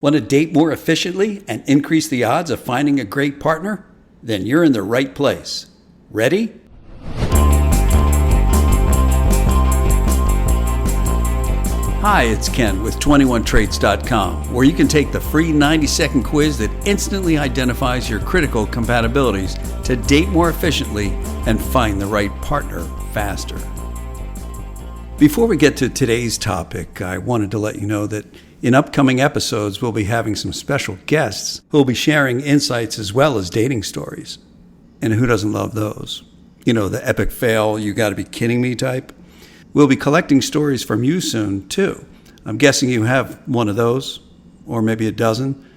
Want to date more efficiently and increase the odds of finding a great partner? Then you're in the right place. Ready? Hi, it's Ken with 21traits.com, where you can take the free 90-second quiz that instantly identifies your critical compatibilities to date more efficiently and find the right partner faster. Before we get to today's topic, I wanted to let you know that in upcoming episodes, we'll be having some special guests who will be sharing insights as well as dating stories. And who doesn't love those? You know, the epic fail, you gotta be kidding me type. We'll be collecting stories from you soon, too. I'm guessing you have one of those, or maybe a dozen.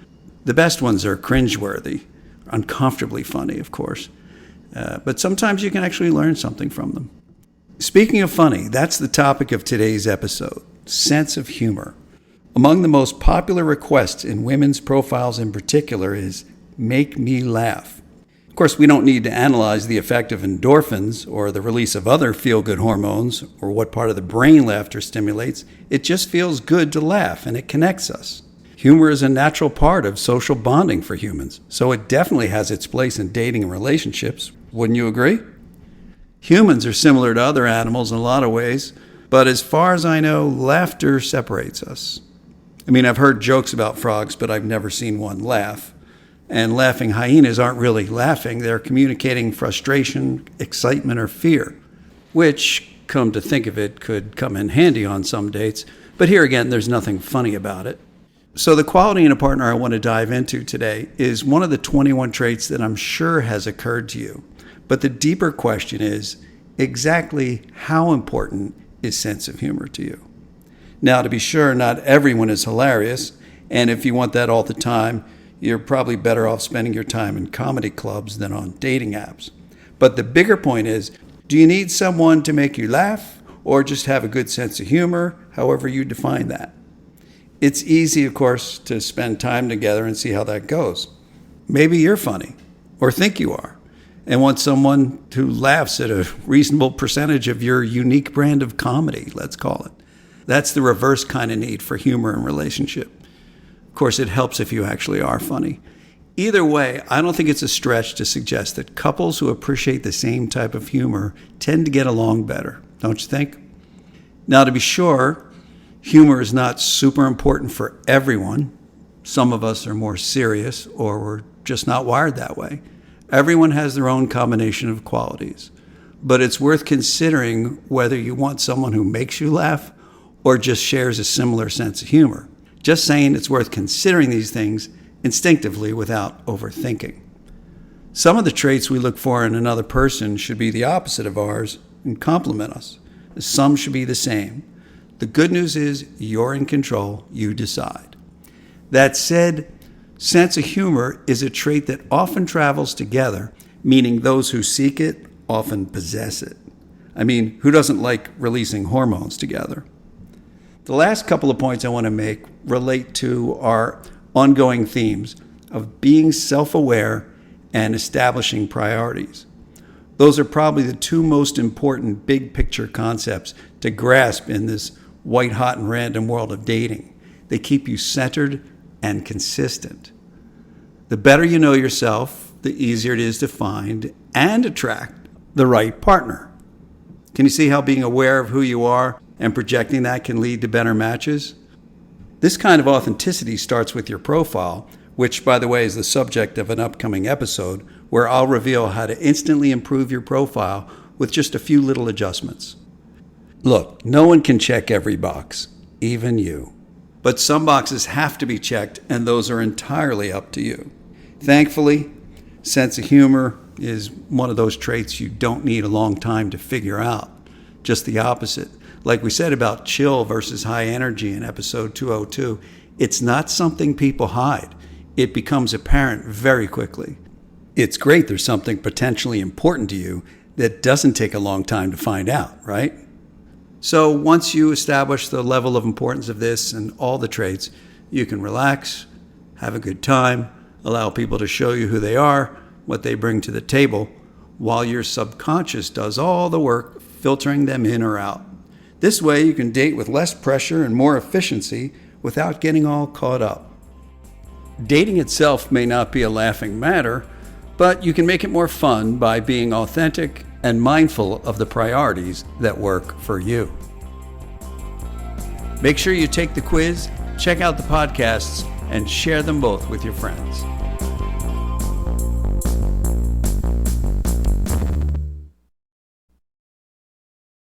The best ones are cringeworthy, uncomfortably funny, of course. But sometimes you can actually learn something from them. Speaking of funny, that's the topic of today's episode, sense of humor. Among the most popular requests in women's profiles in particular is, make me laugh. Of course, we don't need to analyze the effect of endorphins or the release of other feel-good hormones or what part of the brain laughter stimulates. It just feels good to laugh and it connects us. Humor is a natural part of social bonding for humans, so it definitely has its place in dating and relationships. Wouldn't you agree? Humans are similar to other animals in a lot of ways, but as far as I know, laughter separates us. I mean, I've heard jokes about frogs, but I've never seen one laugh. And laughing hyenas aren't really laughing. They're communicating frustration, excitement, or fear, which, come to think of it, could come in handy on some dates. But here again, there's nothing funny about it. So the quality in a partner I want to dive into today is one of the 21 traits that I'm sure has occurred to you. But the deeper question is, exactly how important is sense of humor to you? Now, to be sure, not everyone is hilarious, and if you want that all the time, you're probably better off spending your time in comedy clubs than on dating apps. But the bigger point is, do you need someone to make you laugh, or just have a good sense of humor, however you define that? It's easy, of course, to spend time together and see how that goes. Maybe you're funny, or think you are, and want someone who laughs at a reasonable percentage of your unique brand of comedy, let's call it. That's the reverse kind of need for humor in relationship. Of course, it helps if you actually are funny. Either way, I don't think it's a stretch to suggest that couples who appreciate the same type of humor tend to get along better, don't you think? Now, to be sure, humor is not super important for everyone. Some of us are more serious, or we're just not wired that way. Everyone has their own combination of qualities. But it's worth considering whether you want someone who makes you laugh or just shares a similar sense of humor. Just saying it's worth considering these things instinctively without overthinking. Some of the traits we look for in another person should be the opposite of ours and complement us. Some should be the same. The good news is you're in control, you decide. That said, sense of humor is a trait that often travels together, meaning those who seek it often possess it. I mean, who doesn't like releasing hormones together? The last couple of points I want to make relate to our ongoing themes of being self-aware and establishing priorities. Those are probably the two most important big picture concepts to grasp in this white hot and random world of dating. They keep you centered and consistent. The better you know yourself, the easier it is to find and attract the right partner. Can you see how being aware of who you are and projecting that can lead to better matches? This kind of authenticity starts with your profile, which, by the way, is the subject of an upcoming episode where I'll reveal how to instantly improve your profile with just a few little adjustments. Look, no one can check every box, even you. But some boxes have to be checked, and those are entirely up to you. Thankfully, sense of humor is one of those traits you don't need a long time to figure out. Just the opposite. Like we said about chill versus high energy in episode 202, it's not something people hide. It becomes apparent very quickly. It's great there's something potentially important to you that doesn't take a long time to find out, right? So once you establish the level of importance of this and all the traits, you can relax, have a good time, allow people to show you who they are, what they bring to the table, while your subconscious does all the work filtering them in or out. This way you can date with less pressure and more efficiency without getting all caught up. Dating itself may not be a laughing matter, but you can make it more fun by being authentic and mindful of the priorities that work for you. Make sure you take the quiz, check out the podcasts, and share them both with your friends.